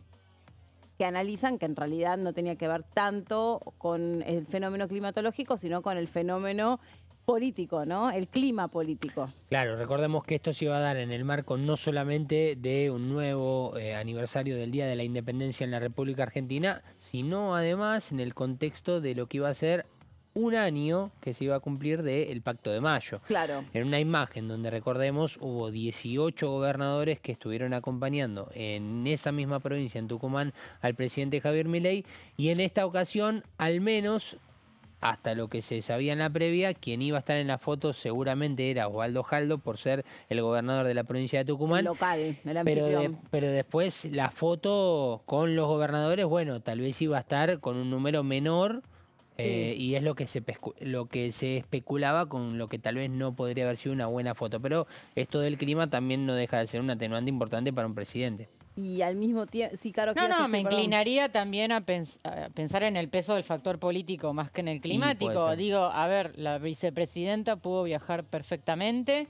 que analizan que en realidad no tenía que ver tanto con el fenómeno climatológico, sino con el fenómeno político, ¿no? El clima político. Claro, recordemos que esto se iba a dar en el marco no solamente de un nuevo aniversario del Día de la Independencia en la República Argentina, sino además en el contexto de lo que iba a ser un año que se iba a cumplir del Pacto de Mayo. Claro. En una imagen donde, recordemos, hubo 18 gobernadores que estuvieron acompañando en esa misma provincia, en Tucumán, al presidente Javier Milei, y en esta ocasión, al menos, hasta lo que se sabía en la previa, quien iba a estar en la foto seguramente era Osvaldo Jaldo, por ser el gobernador de la provincia de Tucumán. El local, el anfitrión. Pero después la foto con los gobernadores, bueno, tal vez iba a estar con un número menor. Y es lo que se especulaba, con lo que tal vez no podría haber sido una buena foto. Pero esto del clima también no deja de ser un atenuante importante para un presidente. Y al mismo tiempo, sí, Caro. Me inclinaría también a pensar en el peso del factor político más que en el climático. Digo, a ver, la vicepresidenta pudo viajar perfectamente,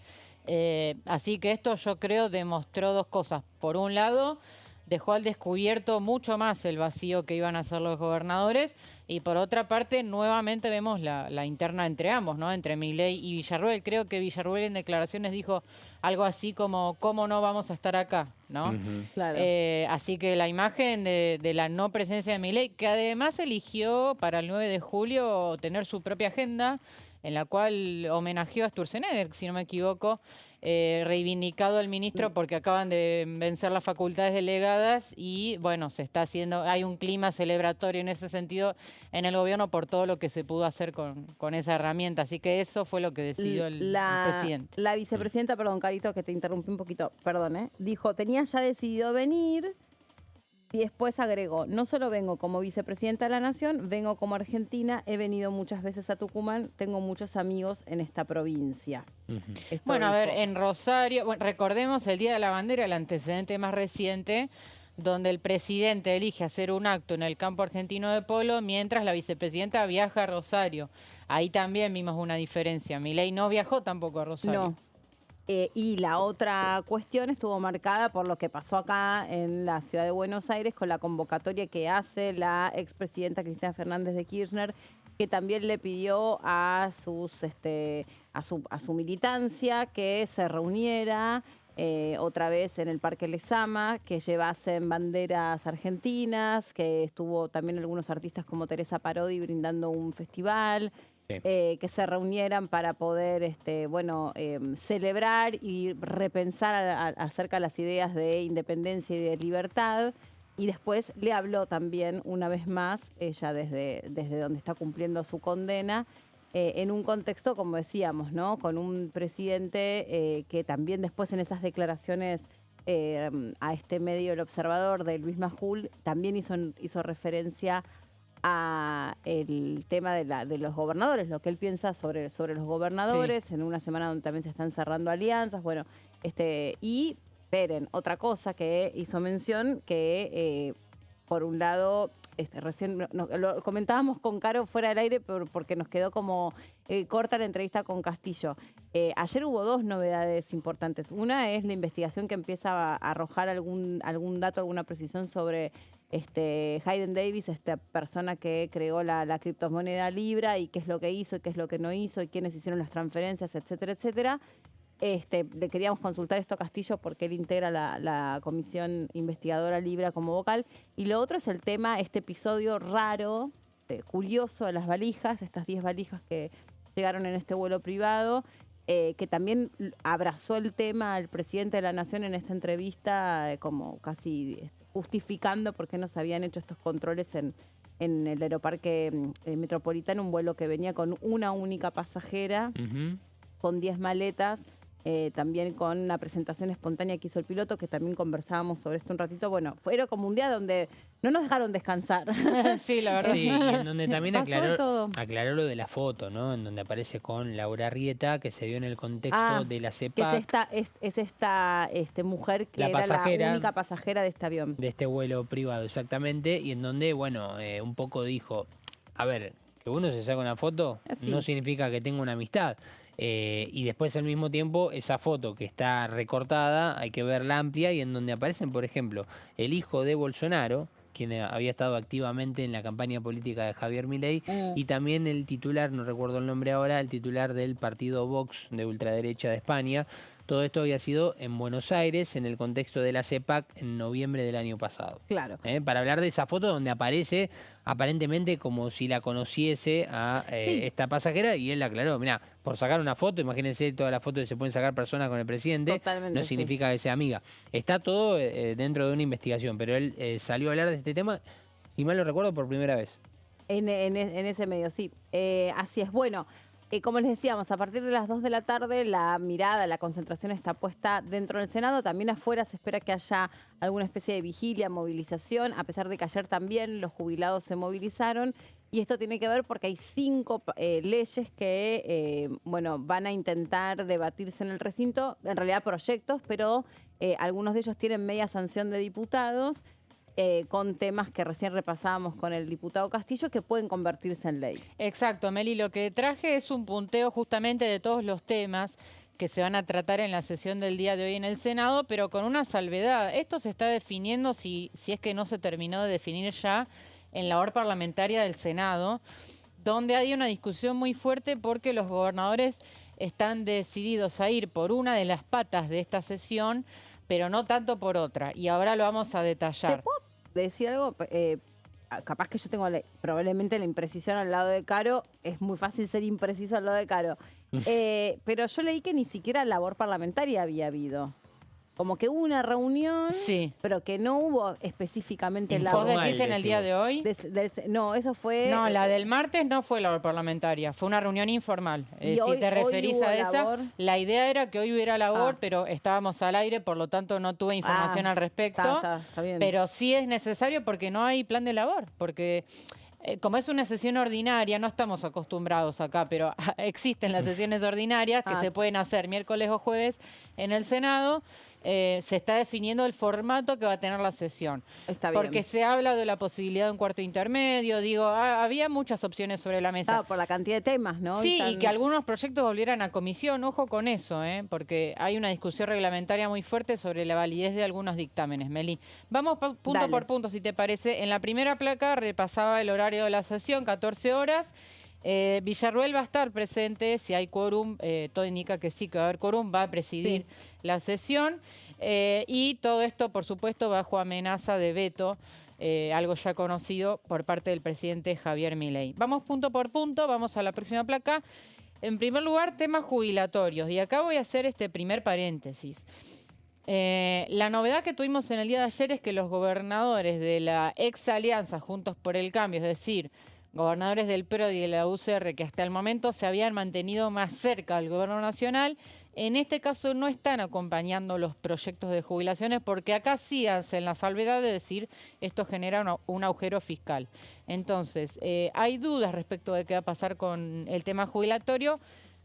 así que esto yo creo demostró dos cosas. Por un lado, dejó al descubierto mucho más el vacío que iban a hacer los gobernadores, y por otra parte nuevamente vemos la interna entre ambos, ¿no? Entre Milei y Villarruel. Creo que Villarruel en declaraciones dijo algo así como ¿cómo no vamos a estar acá? ¿No? Claro. Así que la imagen de la no presencia de Milei, que además eligió para el 9 de julio tener su propia agenda, en la cual homenajeó a Sturzenegger, si no me equivoco, reivindicado al ministro porque acaban de vencer las facultades delegadas y bueno, se está haciendo, hay un clima celebratorio en ese sentido en el gobierno por todo lo que se pudo hacer con esa herramienta, así que eso fue lo que decidió el presidente. La vicepresidenta, perdón, Carito, que te interrumpí un poquito, perdón, dijo, tenía ya decidido venir. Y después agregó, no solo vengo como vicepresidenta de la Nación, vengo como argentina, he venido muchas veces a Tucumán, tengo muchos amigos en esta provincia. Bueno, a ver, en Rosario, recordemos el Día de la Bandera, el antecedente más reciente, donde el presidente elige hacer un acto en el campo argentino de polo, mientras la vicepresidenta viaja a Rosario. Ahí también vimos una diferencia. Milei no viajó tampoco a Rosario. No. Y la otra cuestión estuvo marcada por lo que pasó acá en la ciudad de Buenos Aires con la convocatoria que hace la expresidenta Cristina Fernández de Kirchner, que también le pidió a su militancia que se reuniera otra vez en el Parque Lezama, que llevasen banderas argentinas, que estuvo también algunos artistas como Teresa Parodi brindando un festival. Que se reunieran para poder celebrar y repensar acerca de las ideas de independencia y de libertad. Y después le habló también una vez más, ella desde donde está cumpliendo su condena, en un contexto, como decíamos, ¿no? Con un presidente que también después en esas declaraciones a este medio El Observador de Luis Majul también hizo referencia a el tema de los gobernadores, lo que él piensa sobre los gobernadores, en una semana donde también se están cerrando alianzas, bueno, y esperen, otra cosa que hizo mención, que por un lado recién lo comentábamos con Caro fuera del aire porque nos quedó como corta la entrevista con Castillo. Ayer hubo dos novedades importantes. Una es la investigación que empieza a arrojar algún dato, alguna precisión sobre Hayden Davis, esta persona que creó la criptomoneda Libra, y qué es lo que hizo y qué es lo que no hizo y quiénes hicieron las transferencias, etcétera, etcétera. Le queríamos consultar esto a Castillo porque él integra la comisión investigadora Libra como vocal. Y lo otro es el tema, este episodio raro, curioso de las valijas, estas 10 valijas que llegaron en este vuelo privado, que también abrazó el tema al presidente de la Nación en esta entrevista, como casi justificando por qué no se habían hecho estos controles en el aeroparque metropolitano, un vuelo que venía con una única pasajera, con 10 maletas. También con la presentación espontánea que hizo el piloto, que también conversábamos sobre esto un ratito. Bueno, era como un día donde no nos dejaron descansar. Sí, la verdad. Sí, y en donde también aclaró lo de la foto, ¿no? En donde aparece con Laura Rieta, que se dio en el contexto de la CEPAC. Que es esta mujer que era la única pasajera de este avión. De este vuelo privado, exactamente. Y en donde, bueno, un poco dijo, a ver, que uno se saca una foto no significa que tenga una amistad. Y después al mismo tiempo esa foto que está recortada hay que verla amplia, y en donde aparecen, por ejemplo, el hijo de Bolsonaro, quien había estado activamente en la campaña política de Javier Milei, y también el titular, no recuerdo el nombre ahora, el titular del partido Vox de ultraderecha de España. Todo esto había sido en Buenos Aires, en el contexto de la CEPAC, en noviembre del año pasado. Claro. Para hablar de esa foto donde aparece aparentemente como si la conociese a esta pasajera, y él le aclaró, mirá, por sacar una foto, imagínense todas las fotos que se pueden sacar personas con el presidente, totalmente, no significa que sea amiga. Está todo dentro de una investigación, pero él salió a hablar de este tema, si mal lo recuerdo, por primera vez. En ese medio, sí. Así es. Bueno, como les decíamos, a partir de las 2 de la tarde la mirada, la concentración está puesta dentro del Senado. También afuera se espera que haya alguna especie de vigilia, movilización, a pesar de que ayer también los jubilados se movilizaron. Y esto tiene que ver porque hay 5 leyes que van a intentar debatirse en el recinto, en realidad proyectos, pero algunos de ellos tienen media sanción de diputados, con temas que recién repasábamos con el diputado Castillo, que pueden convertirse en ley. Exacto, Meli, lo que traje es un punteo justamente de todos los temas que se van a tratar en la sesión del día de hoy en el Senado, pero con una salvedad. Esto se está definiendo, si es que no se terminó de definir ya, en la labor parlamentaria del Senado, donde hay una discusión muy fuerte porque los gobernadores están decididos a ir por una de las patas de esta sesión, pero no tanto por otra. Y ahora lo vamos a detallar. ¿Te puedo decir algo? Capaz que yo tengo probablemente la imprecisión al lado de Caro. Es muy fácil ser impreciso al lado de Caro. Pero yo leí que ni siquiera labor parlamentaria había habido. Como que hubo una reunión, pero que no hubo específicamente ¿Vos decís en el día de hoy? No, eso fue... No, la del martes no fue labor parlamentaria, fue una reunión informal. Si te referís a esa, la idea era que hoy hubiera labor, pero estábamos al aire, por lo tanto no tuve información al respecto. Está bien. Pero sí es necesario porque no hay plan de labor, porque... como es una sesión ordinaria, no estamos acostumbrados acá, pero existen las sesiones ordinarias que se pueden hacer miércoles o jueves en el Senado. Se está definiendo el formato que va a tener la sesión. Está bien. Porque se habla de la posibilidad de un cuarto intermedio, digo, había muchas opciones sobre la mesa. Por la cantidad de temas, ¿no? Sí, y que algunos proyectos volvieran a comisión, ojo con eso, porque hay una discusión reglamentaria muy fuerte sobre la validez de algunos dictámenes, Meli. Vamos punto por punto, si te parece. En la primera placa repasaba el horario de la sesión, 14 horas. Villarruel va a estar presente, si hay quórum, todo indica que sí, que va a haber quórum, va a presidir la sesión, y todo esto, por supuesto, bajo amenaza de veto, algo ya conocido por parte del presidente Javier Milei. Vamos punto por punto, vamos a la próxima placa. En primer lugar, temas jubilatorios, y acá voy a hacer este primer paréntesis. La novedad que tuvimos en el día de ayer es que los gobernadores de la ex alianza Juntos por el Cambio, es decir, gobernadores del PRO y de la UCR, que hasta el momento se habían mantenido más cerca del gobierno nacional, en este caso no están acompañando los proyectos de jubilaciones, porque acá sí hacen la salvedad de decir esto genera un agujero fiscal. Entonces, hay dudas respecto de qué va a pasar con el tema jubilatorio.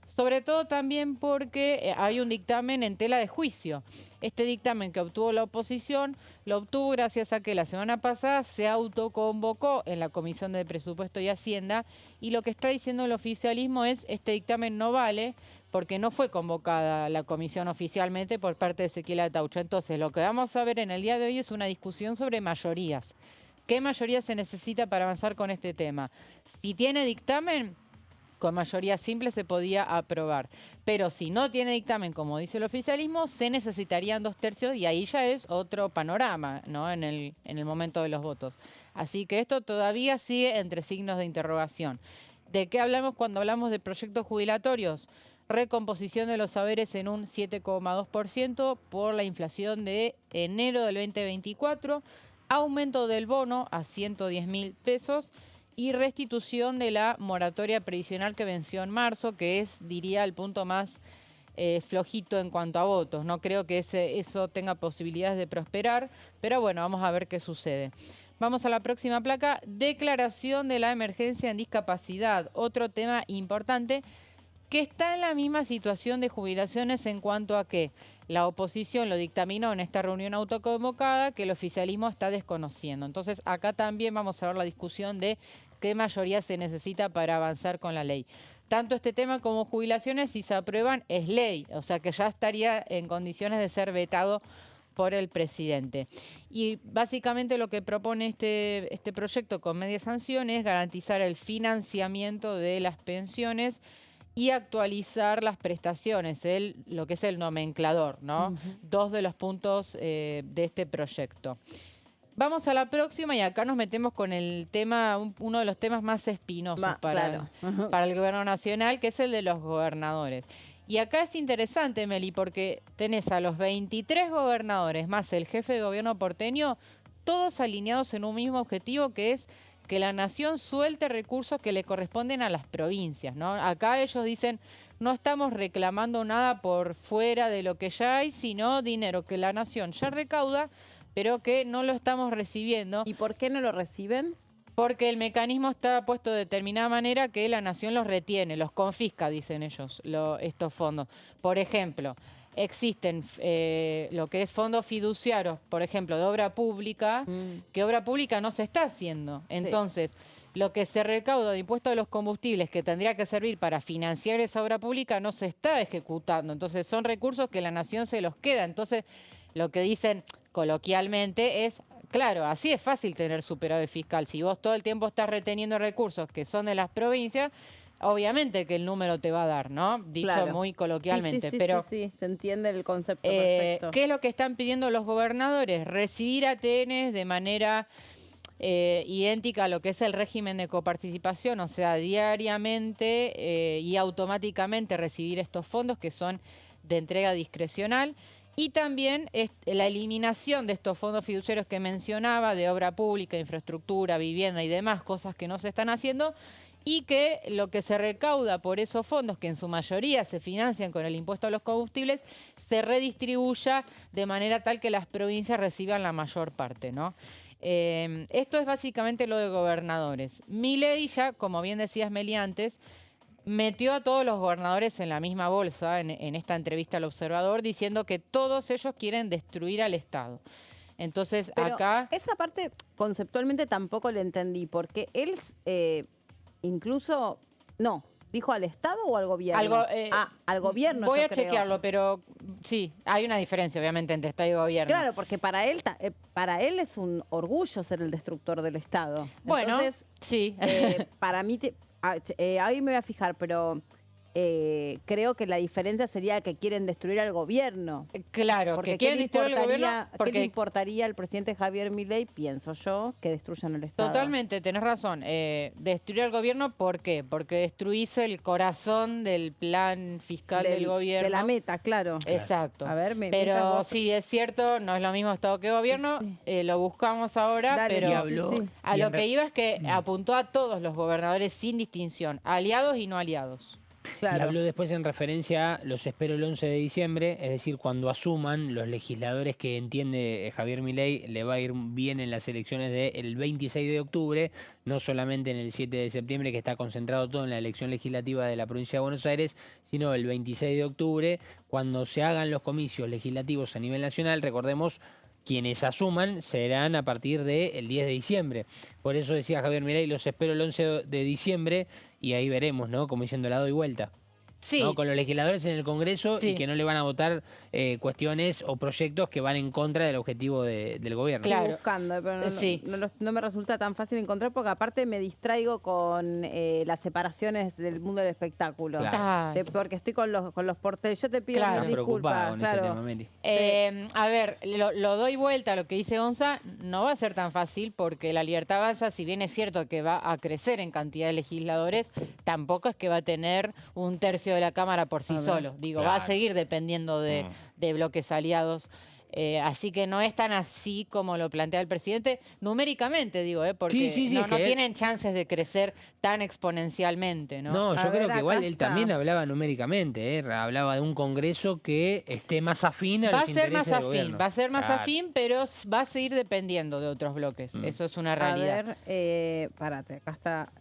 sobre todo también porque hay un dictamen en tela de juicio. Este dictamen que obtuvo la oposición lo obtuvo gracias a que la semana pasada se autoconvocó en la Comisión de Presupuesto y Hacienda, y lo que está diciendo el oficialismo es este dictamen no vale porque no fue convocada la comisión oficialmente por parte de Ezequiel Ataucho. Entonces, lo que vamos a ver en el día de hoy es una discusión sobre mayorías. ¿Qué mayoría se necesita para avanzar con este tema? Si tiene dictamen, con mayoría simple se podía aprobar. Pero si no tiene dictamen, como dice el oficialismo, se necesitarían 2/3 y ahí ya es otro panorama, ¿no? En el momento de los votos. Así que esto todavía sigue entre signos de interrogación. ¿De qué hablamos cuando hablamos de proyectos jubilatorios? Recomposición de los saberes en un 7,2% por la inflación de enero del 2024, aumento del bono a 110.000 pesos y restitución de la moratoria previsional que venció en marzo, que es, diría, el punto más flojito en cuanto a votos. No creo que eso tenga posibilidades de prosperar, pero bueno, vamos a ver qué sucede. Vamos a la próxima placa. Declaración de la emergencia en discapacidad. Otro tema importante que está en la misma situación de jubilaciones en cuanto a que la oposición lo dictaminó en esta reunión autoconvocada, que el oficialismo está desconociendo. Entonces, acá también vamos a ver la discusión de qué mayoría se necesita para avanzar con la ley. Tanto este tema como jubilaciones, si se aprueban, es ley, o sea que ya estaría en condiciones de ser vetado por el presidente. Y básicamente lo que propone este proyecto con media sanción es garantizar el financiamiento de las pensiones y actualizar las prestaciones, lo que es el nomenclador, ¿no? Dos de los puntos de este proyecto. Vamos a la próxima y acá nos metemos con el tema, uno de los temas más espinosos para el gobierno nacional, que es el de los gobernadores. Y acá es interesante, Meli, porque tenés a los 23 gobernadores más el jefe de gobierno porteño, todos alineados en un mismo objetivo, que es que la nación suelte recursos que le corresponden a las provincias, ¿no? Acá ellos dicen, no estamos reclamando nada por fuera de lo que ya hay, sino dinero que la nación ya recauda, pero que no lo estamos recibiendo. ¿Y por qué no lo reciben? Porque el mecanismo está puesto de determinada manera que la nación los retiene, los confisca, dicen ellos, estos fondos. Por ejemplo, existen lo que es fondos fiduciarios, por ejemplo, de obra pública, que obra pública no se está haciendo. Entonces, lo que se recauda de impuestos de los combustibles, que tendría que servir para financiar esa obra pública, no se está ejecutando. Entonces, son recursos que la nación se los queda. Entonces, lo que dicen coloquialmente es, claro, así es fácil tener superávit fiscal. Si vos todo el tiempo estás reteniendo recursos que son de las provincias, obviamente que el número te va a dar, ¿no? Dicho muy coloquialmente. Pero sí, se entiende el concepto perfecto. ¿Qué es lo que están pidiendo los gobernadores? Recibir ATNs de manera idéntica a lo que es el régimen de coparticipación, o sea, diariamente y automáticamente recibir estos fondos que son de entrega discrecional. Y también la eliminación de estos fondos fiduciarios que mencionaba, de obra pública, infraestructura, vivienda y demás cosas que no se están haciendo, y que lo que se recauda por esos fondos, que en su mayoría se financian con el impuesto a los combustibles, se redistribuya de manera tal que las provincias reciban la mayor parte, ¿no? Esto es básicamente lo de gobernadores. Milei ya, como bien decías, Meli, antes, metió a todos los gobernadores en la misma bolsa en esta entrevista al Observador, diciendo que todos ellos quieren destruir al Estado. Entonces, pero acá... esa parte conceptualmente tampoco le entendí, porque él incluso... No, ¿dijo al Estado o al gobierno? Al gobierno, voy a chequearlo, pero sí, hay una diferencia, obviamente, entre Estado y gobierno. Claro, porque para él es un orgullo ser el destructor del Estado. Bueno, entonces, sí. Para mí... ahí me voy a fijar, pero creo que la diferencia sería que quieren destruir al gobierno. Claro, porque que quieren destruir al gobierno. ¿Qué le importaría al presidente Javier Milei, pienso yo, que destruyan el Estado? Totalmente, tenés razón. Destruir al gobierno, ¿por qué? Porque destruís el corazón del plan fiscal del gobierno. De la meta, claro. Exacto. A ver, pero sí, es cierto, no es lo mismo Estado que gobierno. Sí. Lo buscamos ahora, pero lo que iba es que apuntó a todos los gobernadores sin distinción, aliados y no aliados. Claro. Y habló después en referencia a los espero el 11 de diciembre, es decir, cuando asuman los legisladores que entiende Javier Milei le va a ir bien en las elecciones del 26 de octubre, no solamente en el 7 de septiembre, que está concentrado todo en la elección legislativa de la provincia de Buenos Aires, sino el 26 de octubre, cuando se hagan los comicios legislativos a nivel nacional. Recordemos, quienes asuman serán a partir del 10 de diciembre. Por eso decía Javier Milei, los espero el 11 de diciembre y ahí veremos, ¿no? Como diciendo lado y vuelta. Sí. ¿No? Con los legisladores en el Congreso Sí. y que no le van a votar cuestiones o proyectos que van en contra del objetivo del gobierno. Claro. Estoy buscando, pero Sí. no me resulta tan fácil encontrar porque aparte me distraigo con las separaciones del mundo del espectáculo. Claro. Ay. Porque estoy con los porteles. Yo te pido Claro. Están mil preocupados disculpas. en ese Claro. tema, Meli. A ver, lo doy vuelta a lo que dice Gonza, no va a ser tan fácil porque la Libertad Avanza, si bien es cierto que va a crecer en cantidad de legisladores, tampoco es que va a tener un tercio de la Cámara por sí solo. Digo, va a seguir dependiendo de bloques aliados. Así que no es tan así como lo plantea el presidente, numéricamente digo, porque Sí, no es que tienen chances de crecer tan exponencialmente, ¿no? No, A yo creo ver, que igual acá él está. también hablaba numéricamente, hablaba de un Congreso que esté más afín a Va los a ser intereses más del afín, gobierno. va a ser más Claro. afín, pero va a seguir dependiendo de otros bloques. Eso es una realidad. A ver, párate, acá está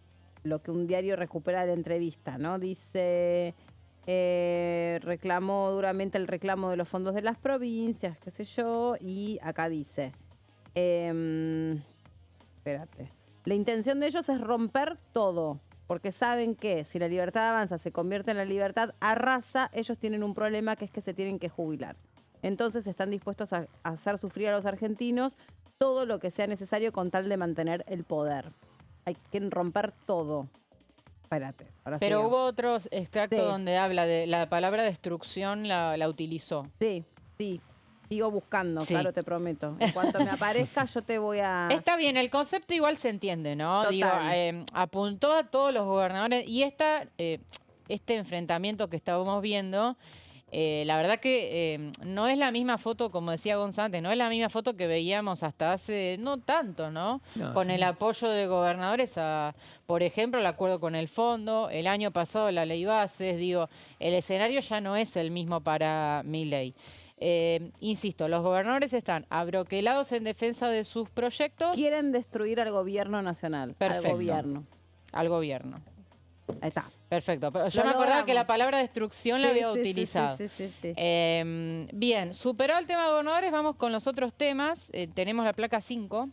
lo que un diario recupera de la entrevista, ¿no? Dice, reclamó duramente el reclamo de los fondos de las provincias, qué sé yo, y acá dice, espérate, la intención de ellos es romper todo, porque saben que si la libertad avanza se convierte en la libertad arrasa, ellos tienen un problema que es que se tienen que jubilar. Entonces están dispuestos a hacer sufrir a los argentinos todo lo que sea necesario con tal de mantener el poder. Hay que romper todo. Espérate. Ahora Pero sigo. hubo otros extractos Sí. donde habla de la palabra destrucción, la utilizó. Sí. Sigo buscando, Sí. claro, te prometo. En cuanto me aparezca, yo te voy a... Está bien, el concepto igual se entiende, ¿no? Total. Digo, apuntó a todos los gobernadores y este enfrentamiento que estábamos viendo, la verdad que no es la misma foto, como decía González, no es la misma foto que veíamos hasta hace no tanto, ¿no? No, Con sí. el apoyo de gobernadores a, por ejemplo, el acuerdo con el fondo, el año pasado la ley bases, digo, el escenario ya no es el mismo para Milei. Insisto, los gobernadores están abroquelados en defensa de sus proyectos. Quieren destruir al gobierno nacional. Perfecto. Al gobierno. Al gobierno. Ahí está. Perfecto. Pero yo Lo me acordaba logramos. que la palabra destrucción la Sí, había sí, sí, utilizado. sí. Bien, superado el tema de gobernadores, vamos con los otros temas. Tenemos la placa 5.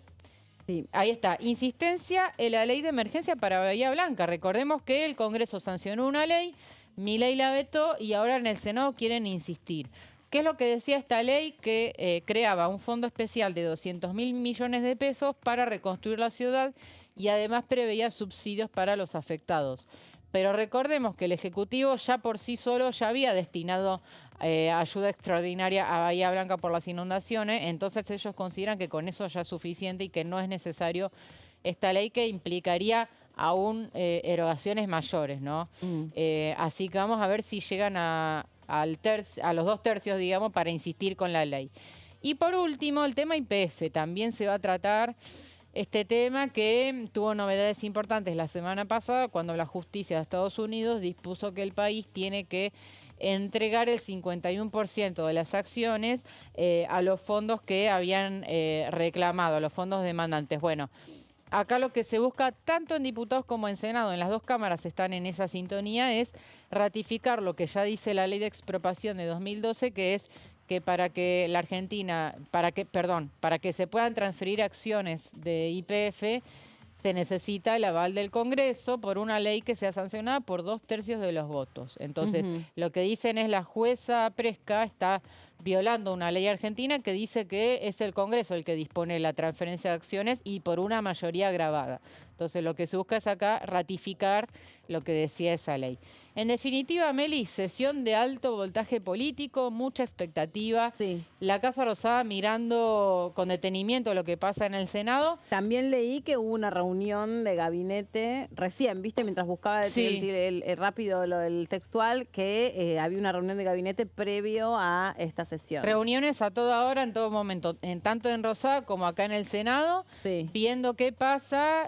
Sí. Ahí está. Insistencia en la ley de emergencia para Bahía Blanca. Recordemos que el Congreso sancionó una ley, Milei la vetó y ahora en el Senado quieren insistir. ¿Qué es lo que decía esta ley? Que creaba un fondo especial de 200.000 millones de pesos para reconstruir la ciudad y además preveía subsidios para los afectados. Pero recordemos que el Ejecutivo ya por sí solo ya había destinado ayuda extraordinaria a Bahía Blanca por las inundaciones, entonces ellos consideran que con eso ya es suficiente y que no es necesario esta ley que implicaría aún erogaciones mayores, ¿no? Así que vamos a ver si llegan a los 2 tercios, digamos, para insistir con la ley. Y por último, el tema YPF. También se va a tratar este tema que tuvo novedades importantes la semana pasada cuando la justicia de Estados Unidos dispuso que el país tiene que entregar el 51% de las acciones a los fondos que habían reclamado, a los fondos demandantes. Bueno, acá lo que se busca tanto en diputados como en Senado, en las 2 cámaras están en esa sintonía, es ratificar lo que ya dice la ley de expropiación de 2012, que es que para que la Argentina, para que se puedan transferir acciones de YPF, se necesita el aval del Congreso por una ley que sea sancionada por 2 tercios de los votos. Entonces, lo que dicen es la jueza Presca está violando una ley argentina que dice que es el Congreso el que dispone la transferencia de acciones y por una mayoría agravada. Entonces, lo que se busca es acá ratificar lo que decía esa ley. En definitiva, Meli, sesión de alto voltaje político, mucha expectativa. Sí. La Casa Rosada mirando con detenimiento lo que pasa en el Senado. También leí que hubo una reunión de gabinete recién, ¿viste? Mientras buscaba Sí. el rápido el textual, que había una reunión de gabinete previo a esta sesión. Reuniones a toda hora, en todo momento, tanto en Rosada como acá en el Senado, Sí. viendo qué pasa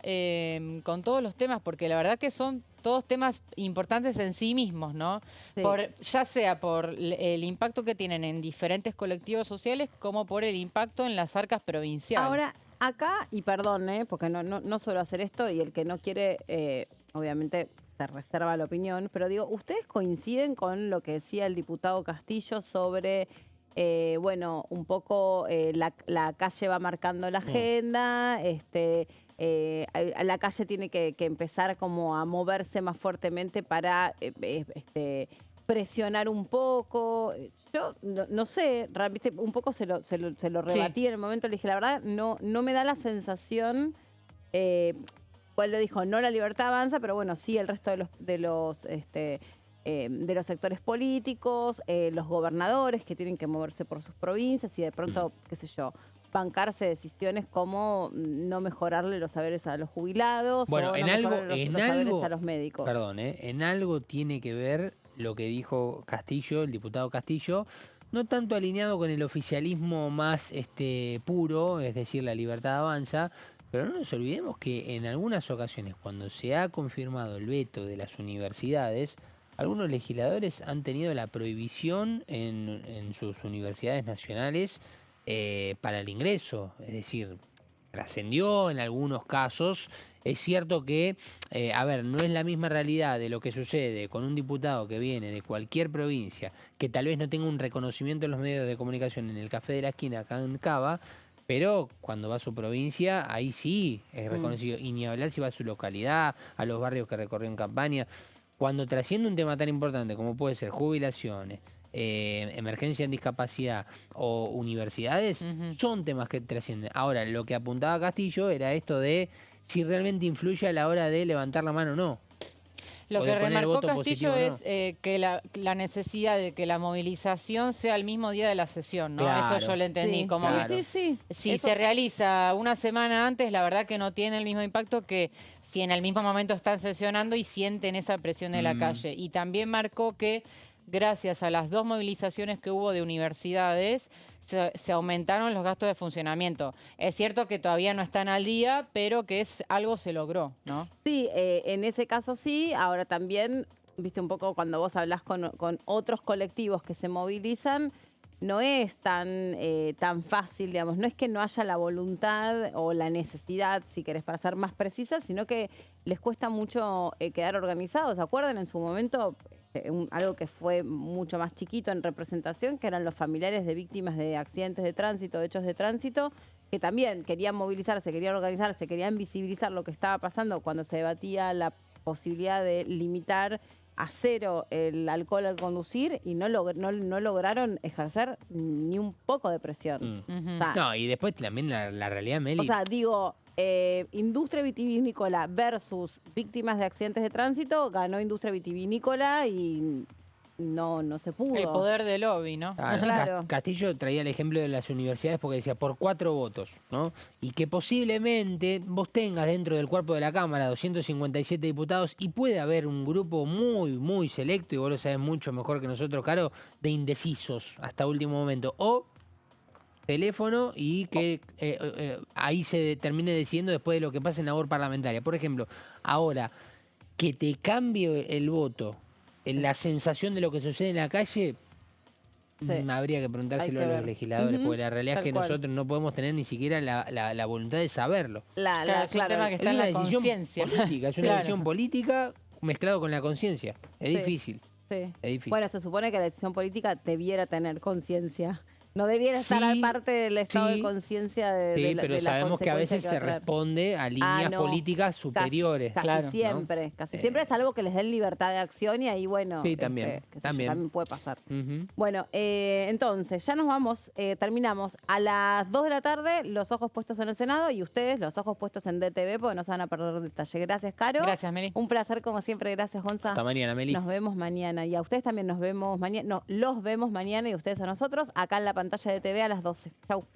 con todos los temas, porque la verdad que son todos temas importantes en sí mismos, ¿no? Sí. Ya sea por el impacto que tienen en diferentes colectivos sociales, como por el impacto en las arcas provinciales. Ahora, acá, y perdón, porque no suelo hacer esto, y el que no quiere, obviamente, se reserva la opinión, pero digo, ¿ustedes coinciden con lo que decía el diputado Castillo sobre, bueno, un poco la calle va marcando la agenda, la calle tiene que empezar como a moverse más fuertemente para presionar un poco? Yo no sé, realmente un poco se lo rebatí en el momento, le dije, la verdad, no me da la sensación, cuál lo dijo, no la libertad avanza, pero bueno, sí el resto de los sectores políticos, los gobernadores que tienen que moverse por sus provincias y de pronto, qué sé yo, bancarse decisiones como no mejorarle los saberes a los jubilados, bueno, o no mejorarle los saberes a los médicos. Perdón, en algo tiene que ver lo que dijo Castillo, el diputado Castillo, no tanto alineado con el oficialismo más puro, es decir, la libertad avanza, pero no nos olvidemos que en algunas ocasiones, cuando se ha confirmado el veto de las universidades, algunos legisladores han tenido la prohibición en sus universidades nacionales para el ingreso, es decir, trascendió en algunos casos. Es cierto que, no es la misma realidad de lo que sucede con un diputado que viene de cualquier provincia, que tal vez no tenga un reconocimiento en los medios de comunicación en el Café de la Esquina acá en Cava, pero cuando va a su provincia, ahí sí es reconocido. Y ni hablar si va a su localidad, a los barrios que recorrió en campaña. Cuando trasciende un tema tan importante como puede ser jubilaciones, emergencia en discapacidad o universidades, son temas que trascienden. Ahora, lo que apuntaba Castillo era esto de si realmente influye a la hora de levantar la mano o no. Lo que remarcó Castillo es que la necesidad de que la movilización sea el mismo día de la sesión, ¿no? Claro. Eso yo le entendí. Sí, como claro. Sí. si Eso se realiza una semana antes, la verdad que no tiene el mismo impacto que si en el mismo momento están sesionando y sienten esa presión de la calle. Y también marcó que gracias a las 2 movilizaciones que hubo de universidades, se aumentaron los gastos de funcionamiento. Es cierto que todavía no están al día, pero que algo se logró, ¿no? Sí, en ese caso sí. Ahora también, viste, un poco cuando vos hablás con otros colectivos que se movilizan, no es tan fácil, digamos. No es que no haya la voluntad o la necesidad, si querés, para ser más precisa, sino que les cuesta mucho quedar organizados. ¿Se acuerdan en su momento? Algo que fue mucho más chiquito en representación, que eran los familiares de víctimas de accidentes de tránsito, de hechos de tránsito, que también querían movilizarse, querían organizarse, querían visibilizar lo que estaba pasando cuando se debatía la posibilidad de limitar a 0 el alcohol al conducir, y no lograron ejercer ni un poco de presión. O sea, No, y después también la realidad, Meli. o sea, digo, industria vitivinícola versus víctimas de accidentes de tránsito, ganó industria vitivinícola y no se pudo. El poder del lobby, ¿no? Claro. Castillo traía el ejemplo de las universidades porque decía por 4 votos, ¿no? Y que posiblemente vos tengas dentro del cuerpo de la Cámara 257 diputados y puede haber un grupo muy, muy selecto, y vos lo sabés mucho mejor que nosotros, Caro, de indecisos hasta último momento. O teléfono y que ahí se termine decidiendo después de lo que pasa en la labor parlamentaria. Por ejemplo, ahora, que te cambie el voto, la sensación de lo que sucede en la calle, habría que preguntárselo a los legisladores, porque la realidad es que nosotros no podemos tener ni siquiera la voluntad de saberlo. Es un tema que está en la conciencia. Es una decisión política mezclado con la conciencia. Es difícil. Sí. Es difícil. Bueno, se supone que la decisión política debiera tener conciencia. No debiera estar al parte del estado de conciencia de pero sabemos que a veces se responde a líneas políticas superiores. Casi siempre, casi siempre es algo que les den libertad de acción, y ahí, bueno, sí, también puede pasar. Bueno, entonces, ya nos vamos, terminamos a las 2 de la tarde, los ojos puestos en el Senado, y ustedes los ojos puestos en DTV, porque no se van a perder detalle. Gracias, Caro. Gracias, Meli. Un placer, como siempre. Gracias, Gonza. Hasta mañana, Meli. Nos vemos mañana. Y a ustedes también nos vemos mañana. No, los vemos mañana, y ustedes a nosotros, acá en la pantalla de TV a las 12. Chau.